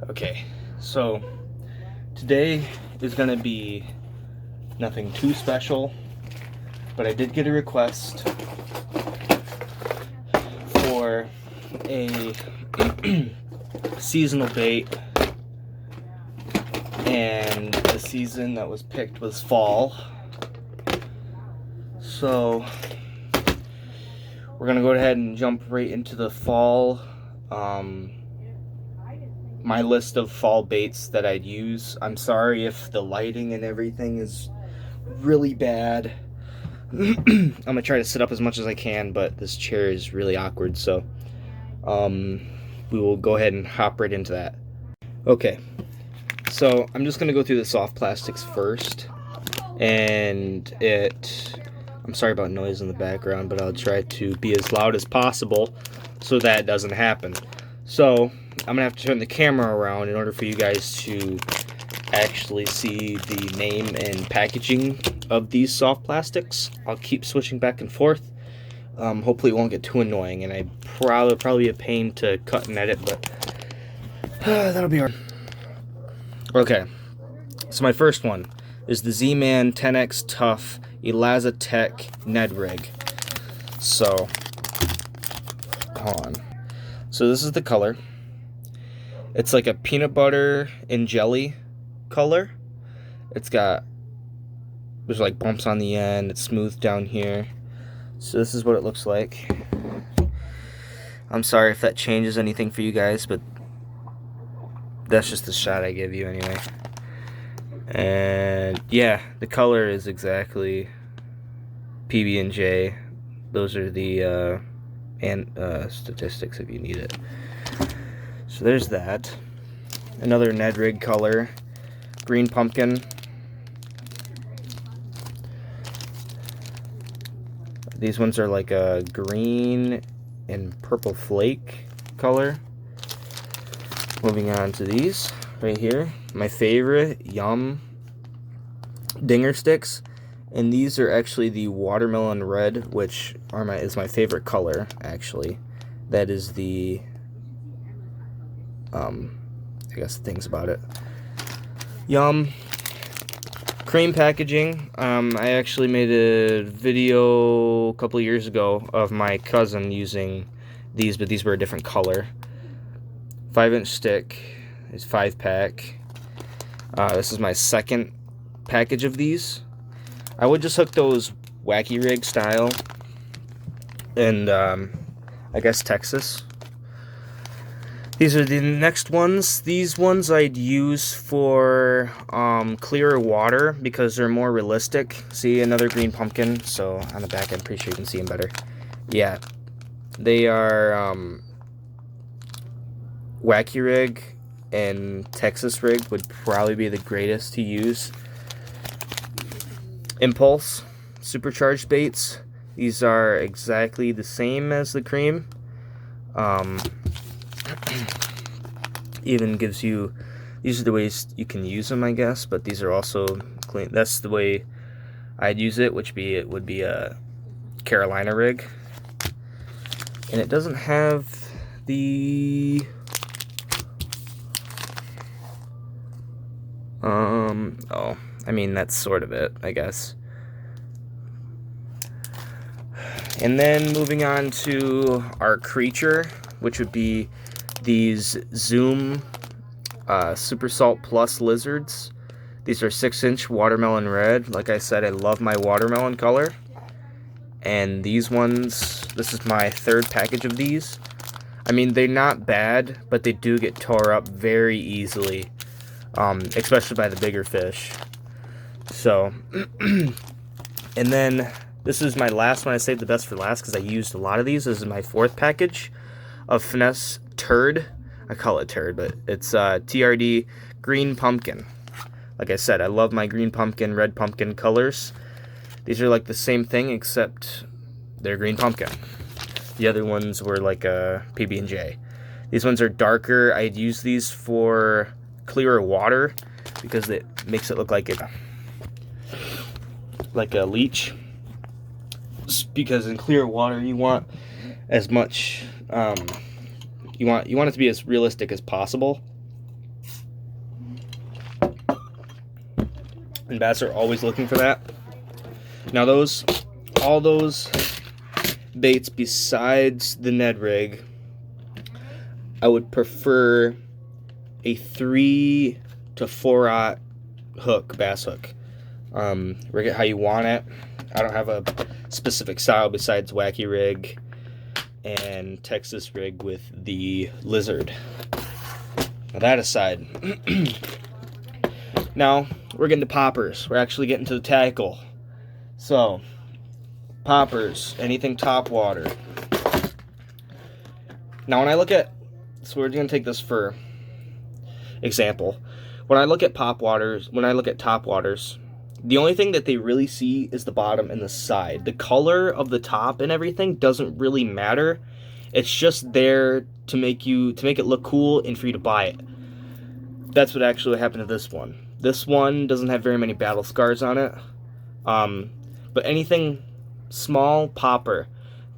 Okay, so today is going to be nothing too special, but I did get a request for a seasonal bait, and the season that was picked was fall. So we're going to go ahead and jump right into the fall. My list of fall baits that I'd use. I'm sorry if the lighting and everything is really bad. I'm gonna try to sit up as much as I can, but this chair is really awkward, so we will go ahead and hop right into that. Okay, so I'm just gonna go through the soft plastics first, and I'm sorry about noise in the background, but I'll try to be as loud as possible so that doesn't happen. So I'm gonna have to turn the camera around in order for you guys to actually see the name and packaging of these soft plastics. I'll keep switching back and forth. Hopefully it won't get too annoying, and I probably be a pain to cut and edit, but that'll be hard. Okay, so my first one is the Z-Man 10X Tough Elazatech Ned Rig. So, hold on. So this is the color. It's like a peanut butter and jelly color. There's like bumps on the end. It's smooth down here. So this is what it looks like. I'm sorry if that changes anything for you guys, but that's just the shot I give you anyway. And yeah, the color is exactly PB&J. Those are the statistics if you need it. So there's that. Another Ned Rig color, green pumpkin. These ones are like a green and purple flake color. Moving on to these right here. My favorite, Yum Dinger Sticks. And these are actually the watermelon red, which is my favorite color, actually. That is the I guess the things about it. Yum. Cream packaging. I actually made a video a couple of years ago of my cousin using these, but these were a different color. 5-inch stick. It's 5-pack. This is my second package of these. I would just hook those Wacky Rig style, and I guess Texas. These are the next ones. These ones I'd use for clearer water because they're more realistic. See, another green pumpkin. So on the back, I'm pretty sure you can see them better. Yeah, they are Wacky Rig and Texas Rig would probably be the greatest to use. Impulse supercharged baits. These are exactly the same as the cream. Even gives you, these are the ways you can use them, I guess, but these are also clean. That's the way I'd use it, which would be a Carolina rig. And it doesn't have the oh, I mean, that's sort of it, I guess. And then moving on to our creature, which would be these Zoom Super Salt Plus lizards. These are 6-inch watermelon red. Like I said, I love my watermelon color. And these ones, this is my third package of these. I mean, they're not bad, but they do get tore up very easily, especially by the bigger fish. So, and then this is my last one. I saved the best for last because I used a lot of these. This is my fourth package of Finesse Turd. I call it Turd, but it's TRD Green Pumpkin. Like I said, I love my green pumpkin, red pumpkin colors. These are like the same thing, except they're green pumpkin. The other ones were like a PB&J. These ones are darker. I'd use these for clearer water because it makes it look like a leech. Because in clear water, you want as much, you want it to be as realistic as possible. and bass are always looking for that. Now all those baits besides the Ned rig, I would prefer a 3 to 4 hook, bass hook. Rig it how you want it. I don't have a specific style besides wacky rig and Texas rig with the lizard. Now that aside, now we're getting to poppers. We're actually getting to the tackle. So poppers, anything top water. Now when I look at, so we're gonna take this for example. When I look at top waters, the only thing that they really see is the bottom and the side. The color of the top and everything doesn't really matter. It's just there to make it look cool and for you to buy it. That's what actually happened to this one. This one doesn't have very many battle scars on it. But anything small, popper.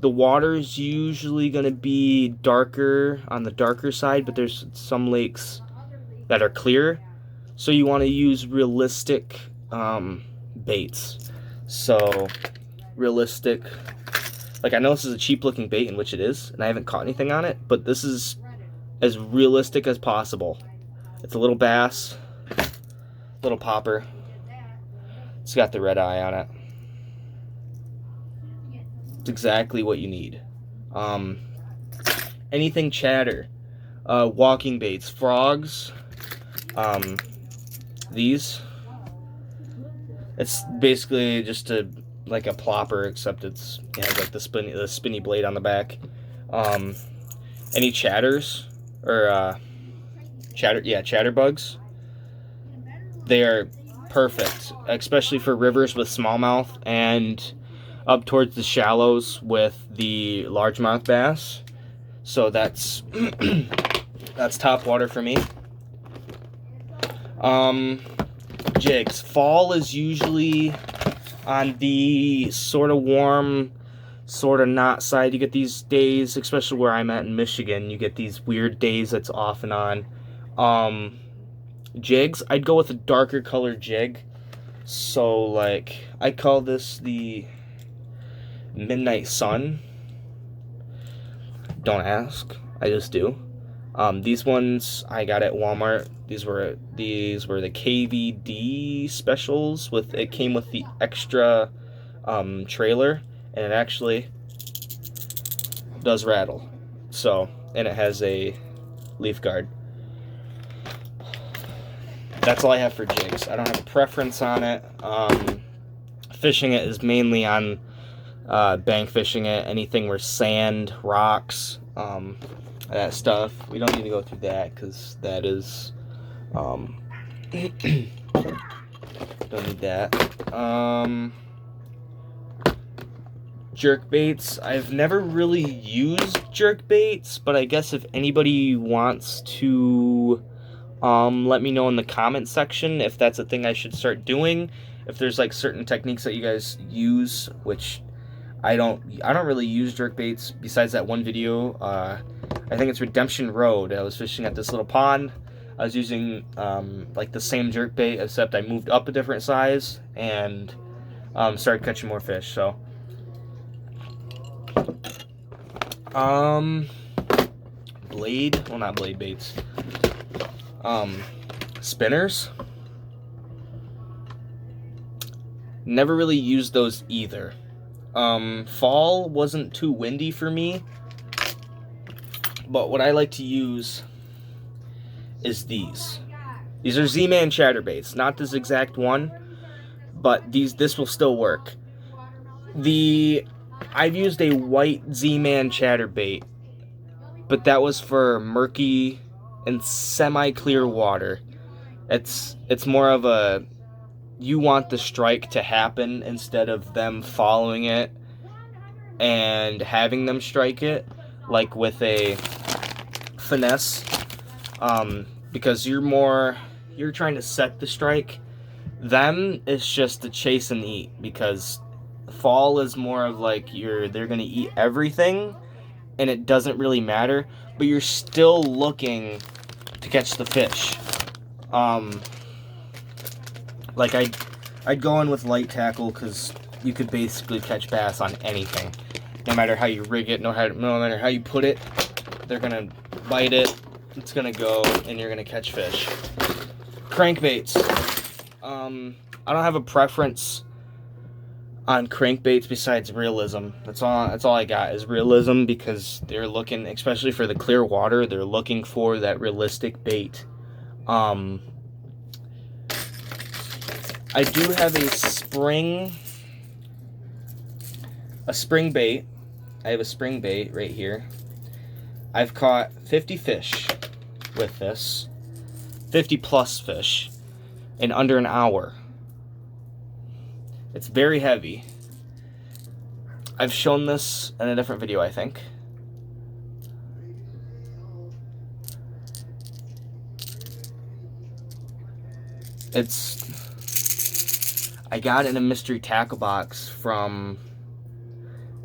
The water's usually gonna be darker on the darker side, but there's some lakes that are clear. So you want to use realistic baits. So realistic, like I know this is a cheap looking bait, in which it is, and I haven't caught anything on it, but this is as realistic as possible. It's a little bass, little popper. It's got the red eye on it. It's exactly what you need. Anything chatter, walking baits, frogs, these. It's basically just like a plopper, except it has like the spinny blade on the back. Any chatters or chatterbugs. They are perfect, especially for rivers with smallmouth and up towards the shallows with the largemouth bass. So that's that's top water for me. Jigs. Fall is usually on the sort of warm, sort of not side. You get these days, especially where I'm at in Michigan, you get these weird days that's off and on. Jigs, I'd go with a darker colored jig. So like, I call this the Midnight Sun. Don't ask, I just do. These ones I got at Walmart. These were the KVD specials. It came with the extra trailer, and it actually does rattle. So, and it has a leaf guard. That's all I have for jigs. I don't have a preference on it. Fishing it is mainly on bank fishing it. Anything where sand, rocks, that stuff. We don't need to go through that because that is don't need that. Jerk baits. I've never really used jerk baits, but I guess if anybody wants to let me know in the comment section if that's a thing I should start doing. If there's like certain techniques that you guys use, which I don't really use jerk baits besides that one video. I think it's Redemption Road. I was fishing at this little pond. I was using like the same jerk bait, except I moved up a different size and started catching more fish. So blade, well, not blade baits, spinners. Never really used those either. Fall wasn't too windy for me, but what I like to use is these. These are Z-Man chatterbaits, not this exact one, but this will still work. I've used a white Z-Man chatterbait, but that was for murky and semi-clear water. It's more of a, you want the strike to happen instead of them following it and having them strike it, like with a finesse, because you're trying to set the strike. Them is just to chase and eat, because fall is more of like they're gonna eat everything and it doesn't really matter, but you're still looking to catch the fish. Like I'd go in with light tackle because you could basically catch bass on anything. No matter how you rig it, no matter how you put it, they're gonna bite it, it's gonna go, and you're gonna catch fish. Crankbaits. I don't have a preference on crankbaits besides realism. That's all I got is realism, because they're looking, especially for the clear water, they're looking for that realistic bait. I do have a spring bait. I have a spring bait right here. I've caught 50 fish with this. 50 plus fish in under an hour. It's very heavy. I've shown this in a different video, I think. I got it in a mystery tackle box from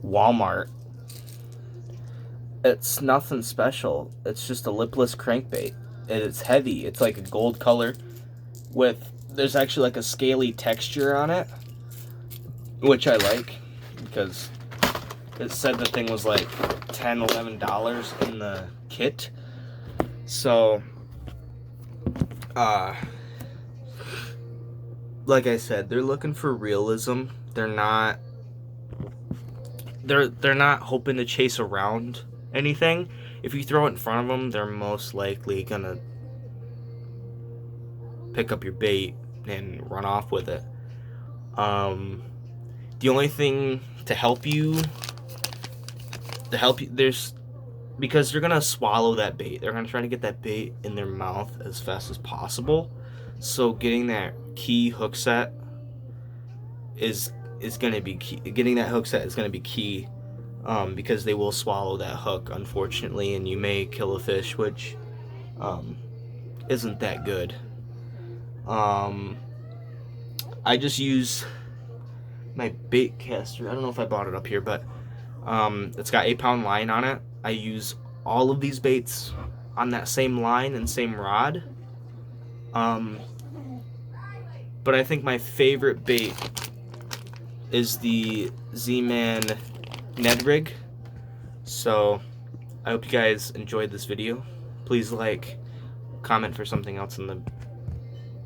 Walmart. It's nothing special. It's just a lipless crankbait. And it's heavy. It's like a gold color there's actually like a scaly texture on it, which I like, because it said the thing was like $10, $11 in the kit. So, like I said, they're looking for realism. They're not hoping to chase around anything. If you throw it in front of them, they're most likely gonna pick up your bait and run off with it. The only thing to help you, because they're gonna swallow that bait. They're gonna try to get that bait in their mouth as fast as possible. So getting that key hook set is gonna be key. Getting that hook set is gonna be key, because they will swallow that hook, unfortunately, and you may kill a fish, which isn't that good. I just use my bait caster. I don't know if I bought it up here, but it's got 8-pound line on it. I use all of these baits on that same line and same rod. But I think my favorite bait is the Z-Man Ned Rig. So I hope you guys enjoyed this video. Please like, comment for something else in the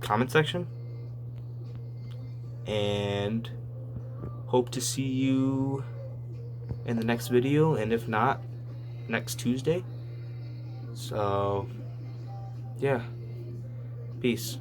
comment section, and hope to see you in the next video, and if not, next Tuesday. So yeah, peace.